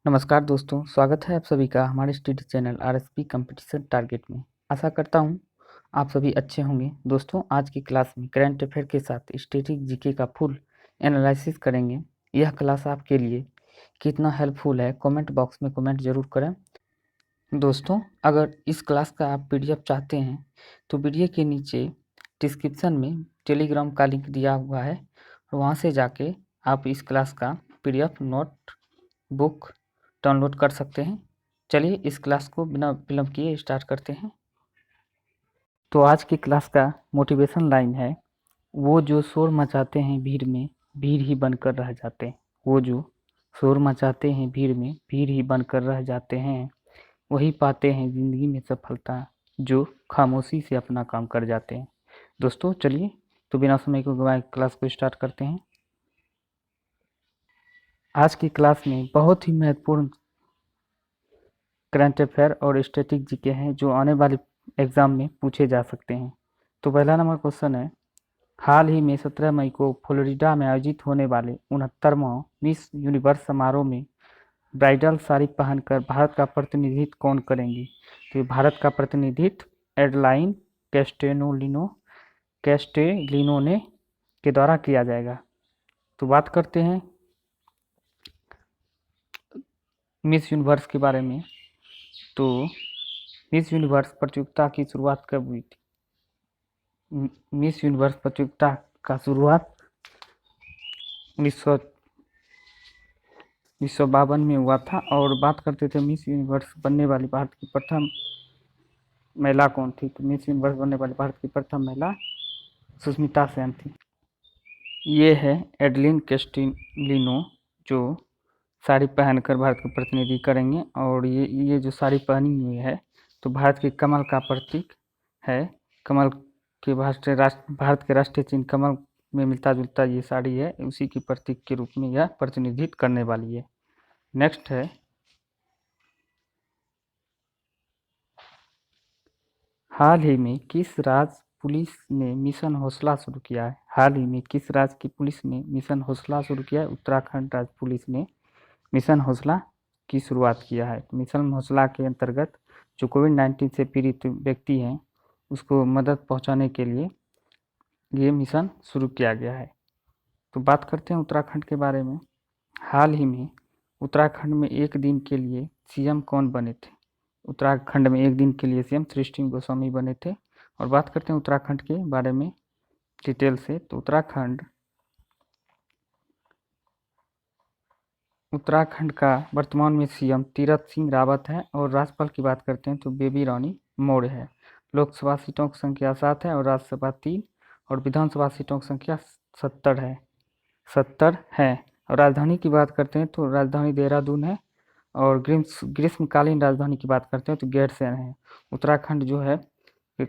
नमस्कार दोस्तों, स्वागत है आप सभी का हमारे study channel RSP competition target में। आशा करता हूँ आप सभी अच्छे होंगे। दोस्तों, आज की क्लास में करंट अफेयर के साथ स्टैटिक जीके का फुल एनालिसिस करेंगे। यह क्लास आपके लिए कितना हेल्पफुल है कमेंट बॉक्स में कमेंट जरूर करें। दोस्तों, अगर इस क्लास का आप पीडीएफ चाहते हैं तो वीडियो के नीचे डिस्क्रिप्शन में टेलीग्राम का लिंक दिया हुआ है और वहाँ से जाके आप इस क्लास का पीडीएफ नोट बुक डाउनलोड कर सकते हैं। चलिए इस क्लास को बिना विलंब किए स्टार्ट करते हैं। तो आज की क्लास का मोटिवेशन लाइन है, वो जो शोर मचाते हैं भीड़ में, भीड़ ही बनकर रह जाते हैं। वो जो शोर मचाते हैं भीड़ में, भीड़ ही बनकर रह जाते हैं। वही पाते हैं जिंदगी में सफलता, जो खामोशी से अपना काम कर जाते हैं। दोस्तों चलिए तो बिना समय को गवाए क्लास को स्टार्ट करते हैं। आज की क्लास में बहुत ही महत्वपूर्ण करंट अफेयर और स्टैटिक जीके हैं जो आने वाले एग्जाम में पूछे जा सकते हैं। तो पहला नंबर क्वेश्चन है, हाल ही में 17 मई को फ्लोरिडा में आयोजित होने वाले 69वां मिस यूनिवर्स समारोह में ब्राइडल साड़ी पहनकर भारत का प्रतिनिधित्व कौन करेंगी? तो भारत का प्रतिनिधित्व एडलाइन कैस्टेलिनो ने के द्वारा किया जाएगा। तो बात करते हैं मिस यूनिवर्स के बारे में। तो मिस यूनिवर्स प्रतियोगिता की शुरुआत कब हुई थी? मिस यूनिवर्स प्रतियोगिता का शुरुआत 1952 में हुआ था। और बात करते थे मिस यूनिवर्स बनने वाली भारत की प्रथम महिला कौन थी? तो मिस यूनिवर्स बनने वाली भारत की प्रथम महिला सुष्मिता सेन थी। ये है एडलिन कैस्टिलिनो जो साड़ी पहनकर भारत का प्रतिनिधि करेंगे। और ये जो साड़ी पहनी हुई है तो भारत के कमल का प्रतीक है। कमल के भारत के राष्ट्रीय चिन्ह कमल में मिलता जुलता ये साड़ी है, उसी की प्रतीक के रूप में यह प्रतिनिधित्व करने वाली है। नेक्स्ट है, हाल ही में किस राज्य पुलिस ने मिशन हौसला शुरू किया है? हाल ही में किस राज्य की पुलिस ने मिशन हौसला शुरू किया है? उत्तराखंड राज्य पुलिस ने मिशन हौसला की शुरुआत किया है। मिशन हौसला के अंतर्गत जो कोविड-19 से पीड़ित व्यक्ति हैं उसको मदद पहुंचाने के लिए ये मिशन शुरू किया गया है। तो बात करते हैं उत्तराखंड के बारे में। हाल ही में उत्तराखंड में एक दिन के लिए सीएम कौन बने थे? उत्तराखंड में एक दिन के लिए सीएम सृष्टि गोस्वामी बने थे। और बात करते हैं उत्तराखंड के बारे में डिटेल से। तो उत्तराखंड का वर्तमान में सीएम तीरथ सिंह रावत है। और राज्यपाल की बात करते हैं तो बेबी रानी मौर्य है। लोकसभा सीटों की संख्या 7 है और राज्यसभा 3 और विधानसभा सीटों की संख्या 70 है। और राजधानी की बात करते हैं तो राजधानी देहरादून है। और ग्रीष्मकालीन राजधानी की बात करते हैं तो गैरसैंण है। उत्तराखंड जो है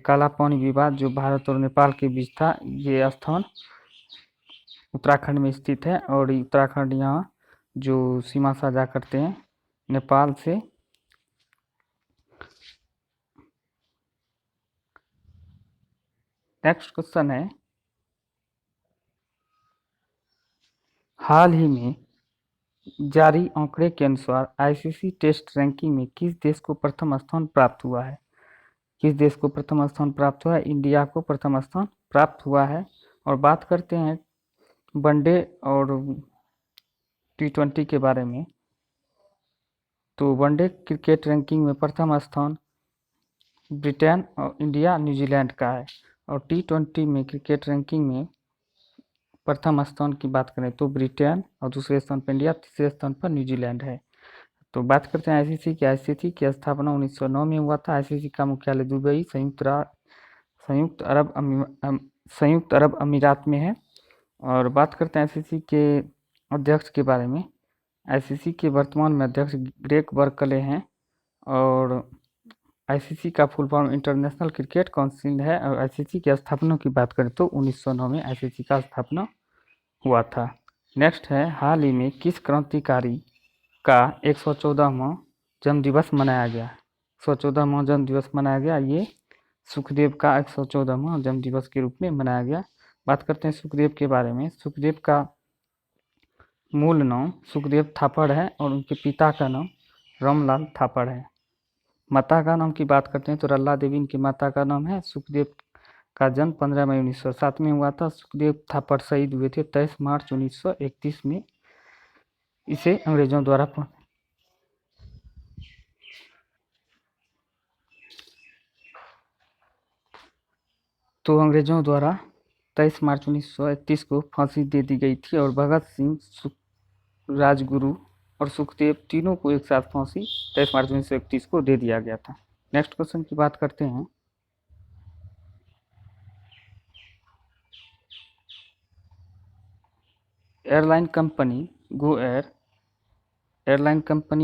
काला पानी विवाद जो भारत और नेपाल के बीच था, ये स्थान उत्तराखंड में स्थित है। और उत्तराखंड यहाँ जो सीमा साझा करते हैं नेपाल से। नेक्स्ट क्वेश्चन है, हाल ही में जारी आंकड़े के अनुसार आईसीसी टेस्ट रैंकिंग में किस देश को प्रथम स्थान प्राप्त हुआ है? किस देश को प्रथम स्थान प्राप्त हुआ है? इंडिया को प्रथम स्थान प्राप्त हुआ है। और बात करते हैं वनडे और T20 के बारे में। तो वनडे क्रिकेट रैंकिंग में प्रथम स्थान ब्रिटेन और इंडिया न्यूजीलैंड का है। और T20 में क्रिकेट रैंकिंग में प्रथम स्थान की बात करें तो ब्रिटेन और दूसरे स्थान पर इंडिया, तीसरे स्थान पर न्यूजीलैंड है। तो बात करते हैं आईसीसी की। आईसीसी की स्थापना 1909 में हुआ था। आईसीसी का मुख्यालय दुबई संयुक्त अरब अमीरात में है। और बात करते हैं आईसीसी के अध्यक्ष के बारे में। आईसीसी के वर्तमान में अध्यक्ष ग्रेग बर्कले हैं। और आईसीसी का full form international cricket council है। और आईसीसी की स्थापना की बात करें तो 1909 में आईसीसी का स्थापना हुआ था। नेक्स्ट है, हाल ही में किस क्रांतिकारी का 114वां जन्म दिवस मनाया गया? 114वां जन्म दिवस मनाया गया। ये सुखदेव का 114वां जन्म दिवस के रूप में मनाया गया। बात करते हैं सुखदेव के बारे में। सुखदेव का मूल नाम सुखदेव थापड़ है और उनके पिता का नाम रामलाल थापड़ है। माता का नाम की बात करते हैं तो रल्ला देवी इनकी माता का नाम है। सुखदेव का जन्म 15 मई 1907 में हुआ था। सुखदेव थापड़ शहीद हुए थे 23 मार्च 1931 में। इसे अंग्रेजों द्वारा अंग्रेजों द्वारा 23 मार्च 1931 को फांसी दे दी गई थी और भगत सिंह, राजगुरु और सुखदेव तीनों को एक साथ फांसी 23 मार्च 1931 को दे दिया गया था। नेक्स्ट क्वेश्चन की बात करते हैं। एयरलाइन कंपनी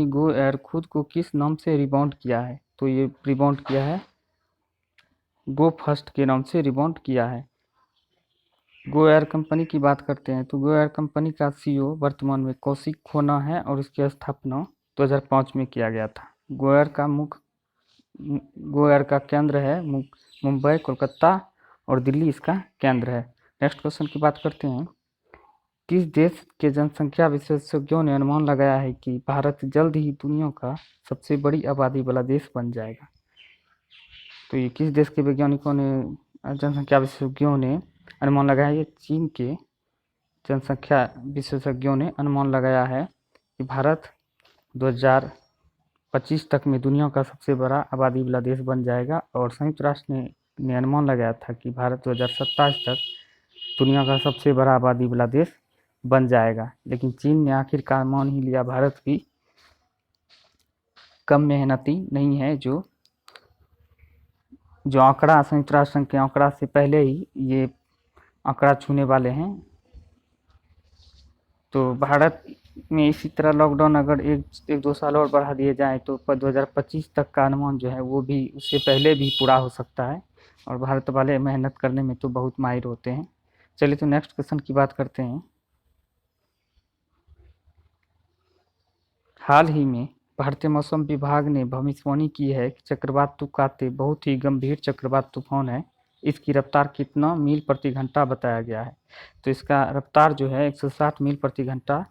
गो एयर खुद को किस नाम से रिब्रांड किया है? तो ये रिब्रांड किया है गो फर्स्ट के नाम से रिब्रांड किया है। गो एयर कंपनी की बात करते हैं तो गो एयर कंपनी का सीईओ वर्तमान में कौशिक खोना है और इसकी स्थापना 2005 में किया गया था। गो एयर का केंद्र है मुंबई, कोलकाता और दिल्ली इसका केंद्र है। नेक्स्ट क्वेश्चन की बात करते हैं। किस देश के जनसंख्या विशेषज्ञों ने अनुमान लगाया है कि भारत जल्द ही दुनिया का सबसे बड़ी आबादी वाला देश बन जाएगा? तो ये किस देश के वैज्ञानिकों ने, जनसंख्या विशेषज्ञों ने अनुमान लगाया है? चीन के जनसंख्या विशेषज्ञों ने अनुमान लगाया है कि भारत 2025 तक में दुनिया का सबसे बड़ा आबादी वाला देश बन जाएगा। और संयुक्त राष्ट्र ने अनुमान लगाया था कि भारत 2027 तक दुनिया का सबसे बड़ा आबादी वाला देश बन जाएगा। लेकिन चीन ने आखिरकार मान ही लिया। भारत भी कम मेहनती नहीं है। जो आंकड़ा संयुक्त राष्ट्र संघ के आंकड़ा से पहले ही ये आंकड़ा छूने वाले हैं। तो भारत में इसी तरह लॉकडाउन अगर एक दो साल और बढ़ा दिए जाए तो 2025 तक का अनुमान जो है वो भी उससे पहले भी पूरा हो सकता है। और भारत वाले मेहनत करने में तो बहुत माहिर होते हैं। चलिए तो नेक्स्ट क्वेश्चन की बात करते हैं। हाल ही में भारतीय मौसम विभाग ने भविष्यवाणी की है कि चक्रवात तुकाते बहुत ही गंभीर चक्रवात तूफान है। इसकी रफ्तार कितना मील प्रति घंटा बताया गया है? तो इसका रफ्तार जो है 160 मील प्रति घंटा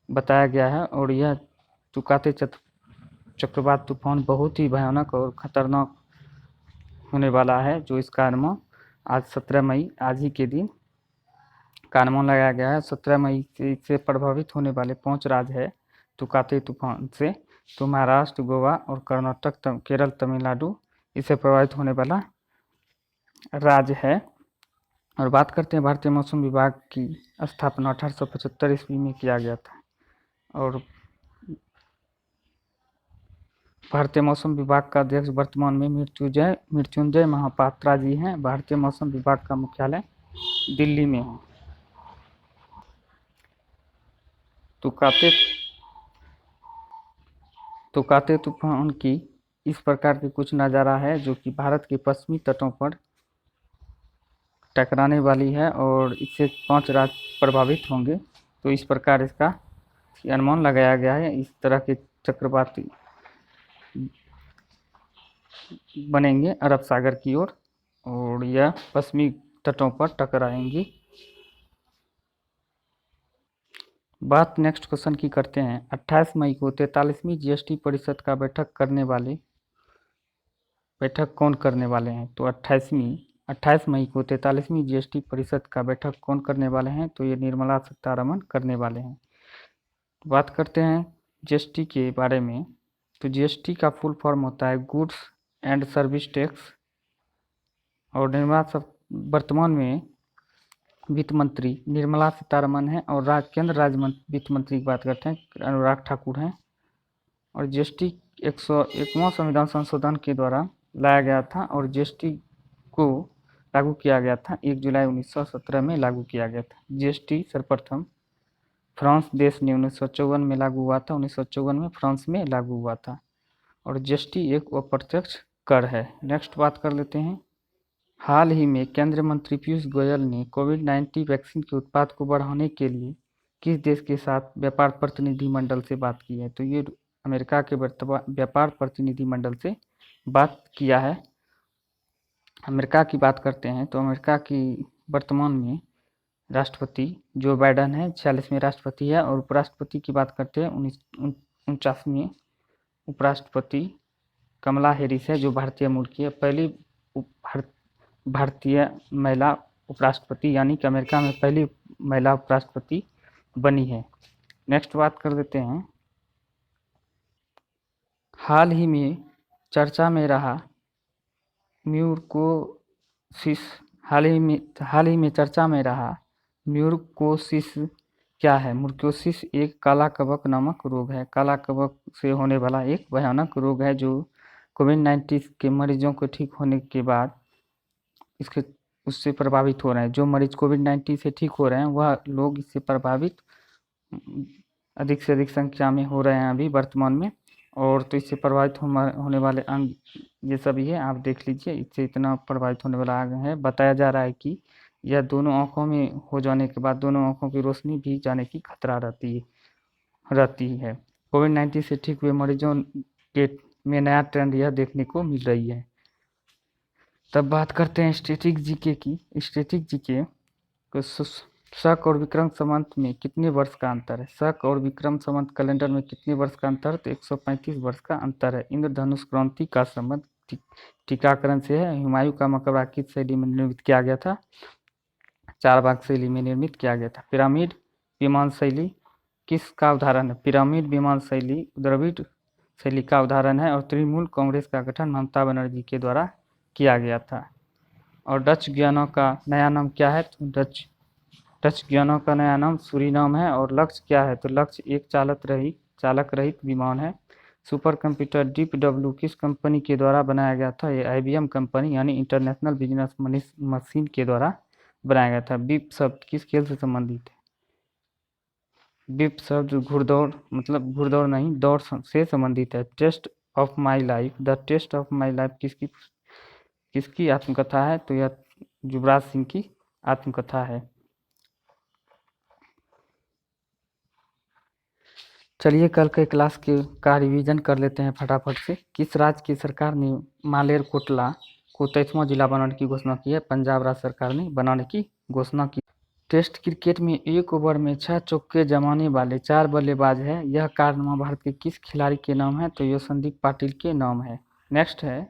बताया गया है। और यह तुकाते चक्रवात तूफान बहुत ही भयानक और खतरनाक होने वाला है। जो इसका अनुमान आज 17 मई आज ही के दिन का अनुमान लगाया गया है। 17 मई से प्रभावित होने वाले 5 राज्य है तुकाते तूफान से। तो महाराष्ट्र, गोवा और कर्नाटक, केरल, तमिलनाडु इससे प्रभावित होने वाला राज्य है। और बात करते हैं भारतीय मौसम विभाग की स्थापना 1875 ईस्वी में किया गया था। और भारतीय मौसम विभाग का अध्यक्ष वर्तमान में मृत्युंजय महापात्रा जी हैं। भारतीय मौसम विभाग का मुख्यालय दिल्ली में है। तुकाते तूफान की इस प्रकार के कुछ नज़ारा है जो कि भारत के पश्चिमी तटों पर टकराने वाली है और इससे 5 राज्य प्रभावित होंगे। तो इस प्रकार इसका अनुमान लगाया गया है। इस तरह के चक्रवात बनेंगे अरब सागर की ओर और यह पश्चिमी तटों पर टकराएंगी। बात नेक्स्ट क्वेश्चन की करते हैं। 28 मई को 43वीं जीएसटी परिषद का बैठक कौन करने वाले हैं? तो 28 मई को 43वीं जीएसटी परिषद का बैठक कौन करने वाले हैं? तो ये निर्मला सीतारमण करने वाले हैं। बात करते हैं जीएसटी के बारे में। तो जीएसटी का फुल फॉर्म होता है गुड्स एंड सर्विस टैक्स। और वर्तमान में वित्त मंत्री निर्मला सीतारमण है और केंद्र राज्य वित्त मंत्री की बात करते हैं अनुराग ठाकुर हैं। और जीएसटी 101वां संविधान संशोधन के द्वारा लाया गया था और जीएसटी को लागू किया गया था 1 जुलाई 1917 में लागू किया गया था। जीएसटी सर्वप्रथम फ्रांस देश ने 1954 में लागू हुआ था। 1954 में फ्रांस में लागू हुआ था। और जीएसटी एक अप्रत्यक्ष कर है। नेक्स्ट बात कर लेते हैं। हाल ही में केंद्रीय मंत्री पीयूष गोयल ने कोविड-19 वैक्सीन के उत्पाद को बढ़ाने के लिए किस देश के साथ व्यापार प्रतिनिधि मंडल से बात की है? तो ये अमेरिका के व्यापार प्रतिनिधि मंडल से बात किया है। अमेरिका की बात करते हैं तो अमेरिका की वर्तमान में राष्ट्रपति जो बाइडन है 46वें राष्ट्रपति है। और उपराष्ट्रपति की बात करते हैं 49वें उपराष्ट्रपति कमला हैरिस है, जो भारतीय मूल की है, पहली भारतीय महिला उपराष्ट्रपति, यानी कि अमेरिका में पहली महिला उपराष्ट्रपति बनी है। नेक्स्ट बात कर देते हैं, हाल ही में चर्चा में रहा म्यूकोसिस, हाल ही में चर्चा में रहा म्यूकोसिस क्या है? म्यूकोसिस एक काला कवक नामक रोग है। काला कवक से होने वाला एक भयानक रोग है, जो कोविड-19 के मरीजों को ठीक होने के बाद इसके उससे प्रभावित हो रहे हैं। जो मरीज कोविड-19 से ठीक हो रहे हैं, वह लोग इससे प्रभावित अधिक से अधिक संख्या में हो रहे हैं अभी वर्तमान में। और तो इससे प्रभावित होने वाले अंग ये सभी है, आप देख लीजिए। इससे इतना प्रभावित होने वाला अंग है, बताया जा रहा है कि यह दोनों आँखों में हो जाने के बाद दोनों आँखों की रोशनी भी जाने की खतरा रहती है। कोविड-19 से ठीक हुए मरीजों के में नया ट्रेंड यह देखने को मिल रही है। तब बात करते हैं स्टैटिक जीके की। स्टैटिक जीके को शक और विक्रम संवत में कितने वर्ष का अंतर है? शक और विक्रम संवत कैलेंडर में कितने वर्ष का अंतर? तो 135 वर्ष का अंतर है। इंद्रधनुष क्रांति का संबंध टीकाकरण से है। हुमायूं का मकबरा किस शैली में निर्मित किया गया था? चारबाग शैली में निर्मित किया गया था। पिरामिड विमान शैली किसका उदाहरण है? पिरामिड विमान शैली द्रविड़ शैली का उदाहरण है। और तृणमूल कांग्रेस का गठन ममता बनर्जी के द्वारा किया गया था। और डच गियाना का नया नाम क्या है? तो डच गियाना का नया नाम सूरीनाम है। और लक्ष्य क्या है? तो लक्ष्य एक चालक रहित विमान है। सुपर कंप्यूटर डीप डब्ल्यू किस कंपनी के द्वारा बनाया गया था? ये IBM कंपनी यानी इंटरनेशनल बिजनेस मशीन के द्वारा बनाया गया था। बीप शब्द किस खेल से संबंधित है? बीप शब्द घुड़दौड़, मतलब घुड़दौड़ नहीं, दौड़ से संबंधित है। Test of my life, the test of my life किसकी आत्मकथा है? तो यह युवराज सिंह की आत्मकथा है। चलिए कल के क्लास का रिवीजन कर लेते हैं फटाफट से। किस राज्य की सरकार ने मालेरकोटला को 23वां जिला बनाने की घोषणा की है? पंजाब राज्य सरकार ने बनाने की घोषणा की। टेस्ट क्रिकेट में एक ओवर में 6 चौके जमाने वाले 4 बल्लेबाज हैं। यह कारनामा भारत के किस खिलाड़ी के नाम है? तो यह संदीप पाटिल के नाम है। नेक्स्ट है,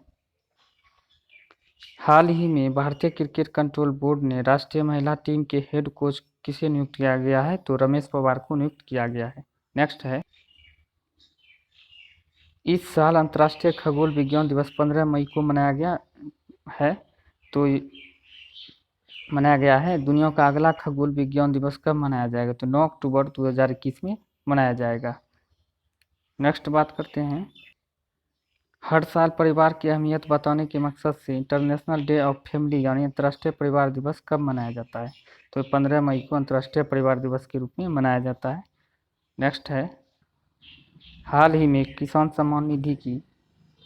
हाल ही में भारतीय क्रिकेट कंट्रोल बोर्ड ने राष्ट्रीय महिला टीम के हेड कोच किसे नियुक्त किया गया है? तो रमेश पवार को नियुक्त किया गया है। नेक्स्ट है, इस साल अंतर्राष्ट्रीय खगोल विज्ञान दिवस 15 मई को मनाया गया है। तो मनाया गया है। दुनिया का अगला खगोल विज्ञान दिवस कब मनाया जाएगा? तो 9 अक्टूबर 2021 में मनाया जाएगा। नेक्स्ट बात करते हैं, हर साल परिवार की अहमियत बताने के मकसद से इंटरनेशनल डे ऑफ फैमिली यानी अंतर्राष्ट्रीय परिवार दिवस कब मनाया जाता है? तो 15 मई को अंतर्राष्ट्रीय परिवार दिवस के रूप में मनाया जाता है। नेक्स्ट है, हाल ही में किसान सम्मान निधि की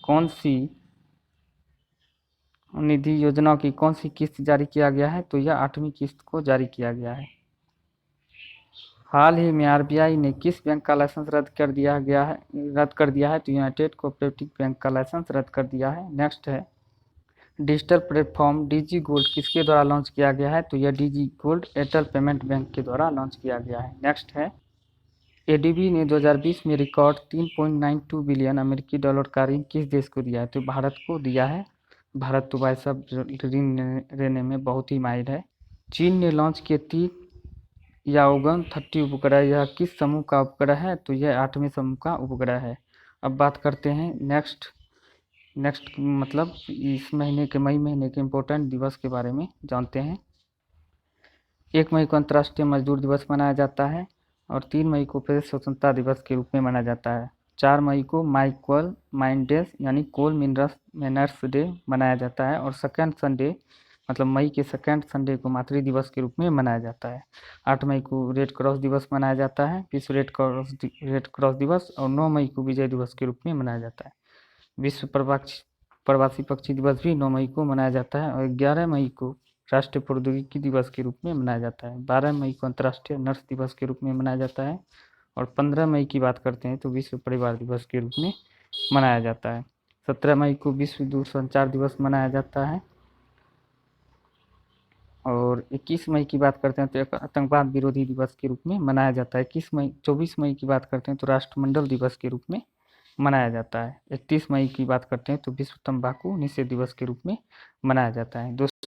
कौन सी निधि योजना की कौन सी किस्त जारी किया गया है? तो यह 8वीं किस्त को जारी किया गया है। हाल ही में RBI ने किस बैंक का लाइसेंस रद्द कर दिया है? तो यूनाइटेड कोऑपरेटिव बैंक का लाइसेंस रद्द कर दिया है। नेक्स्ट है, डिजिटल प्लेटफॉर्म डिजी गोल्ड किसके द्वारा लॉन्च किया गया है? तो यह डिजी गोल्ड एयरटेल पेमेंट बैंक के द्वारा लॉन्च किया गया है। नेक्स्ट है, ADB ने 2020 में रिकॉर्ड 3.92 बिलियन अमेरिकी डॉलर का ऋण किस देश को दिया है? तो भारत को दिया है। भारत तो भाई साहब ऋण लेने में बहुत ही माहिर है। चीन ने लॉन्च किए 3 याओगन 30 उपग्रह, यह किस समूह का उपग्रह है? तो यह 8वें समूह का उपग्रह है। अब बात करते हैं नेक्स्ट मतलब इस महीने के मई महीने के इम्पोर्टेंट दिवस के बारे में जानते हैं। 1 मई को अंतर्राष्ट्रीय मजदूर दिवस मनाया जाता है। और 3 मई को प्रेस स्वतंत्रता दिवस के रूप में मनाया जाता है। 4 मई को माइकल माइंडेस यानी कोल मिनर्स डे मनाया जाता है। और सेकेंड संडे मतलब मई के सेकेंड संडे को मातृ दिवस के रूप में मनाया जाता है। 8 मई को रेड क्रॉस दिवस मनाया जाता है, विश्व रेड क्रॉस दिवस। और 9 मई को विजय दिवस के रूप में मनाया जाता है। विश्व प्रवासी पक्षी दिवस भी 9 मई को मनाया जाता है। और 11 मई को राष्ट्रीय प्रौद्योगिकी दिवस के रूप में मनाया जाता है। 12 मई को अंतर्राष्ट्रीय नर्स दिवस के रूप में मनाया जाता है। और 15 मई की बात करते हैं तो विश्व परिवार दिवस के रूप में मनाया जाता है। 17 मई को विश्व दूरसंचार दिवस मनाया जाता है। और 21 मई की बात करते हैं तो एक आतंकवाद विरोधी दिवस के रूप में मनाया जाता है। 24 मई की बात करते हैं तो राष्ट्रमंडल दिवस के रूप में मनाया जाता है। 31 मई की बात करते हैं तो विश्व तंबाकू निषेध दिवस के रूप में मनाया जाता है। दोस्तों